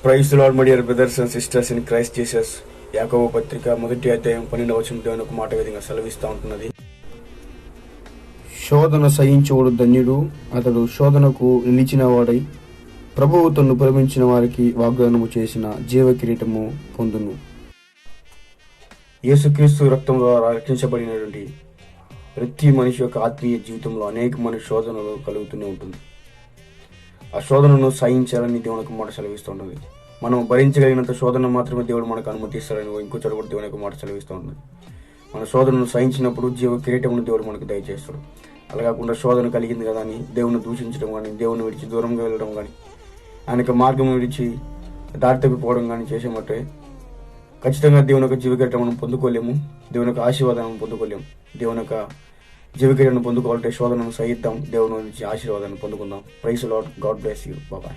Praise the lord my dear brothers and sisters in Christ Jesus. యాకోబు పత్రిక 1వ అధ్యాయం 12వ వచనం దేవుని ఒక మాట విధంగా సెలవిస్తూ ఉంటున్నది. శోధన సహించువాడు ధన్యుడు, అతడు శోధనకు నిలిచిన వాడై ప్రభువు తన్ను ప్రేమించిన వారికి వాగ్దానము చేసిన జీవ కిరీటము పొందును. యేసుక్రీస్తు రక్తం ద్వారా రక్షించబడినటువంటి ప్రతి మనిషి యొక్క ఆత్మీయ జీవితంలో అనేకమైన శోధనలు కలుగుతూనే ఉంటుంది. ఆ శోధనను సహించాలని దేవుని ఒక మాట సెలవిస్తుంటుంది. మనం భరించగలిగినంత శోధన మాత్రమే దేవుడు మనకు అనుమతిస్తారని ఇంకో చోట కూడా దేవుని ఒక మాట సెలవిస్తూ ఉంటుంది. మన శోధనను సహించినప్పుడు జీవ కిరీటమును దేవుడు మనకు దయచేస్తాడు. అలా కాకుండా శోధన కలిగింది కదా అని దేవుని దూషించడం కానీ, దేవుని విడిచి దూరంగా వెళ్ళడం కానీ, ఆయనకు మార్గం విడిచి దారి తప్పిపోవడం కానీ చేసేమంటే ఖచ్చితంగా దేవుని యొక్క జీవ కిరీటం మనం పొందుకోలేము. దేవుని యొక్క ఆశీర్వాదాన్ని పొందుకోలేము. దేవుని యొక్క జీవ కిరీటాన్ని పొందుకోవాలంటే శోధనను సహిద్దాం, దేవుని నుంచి ఆశీర్వాదాన్ని పొందుకుందాం. Praise the lord. God bless you. Bye.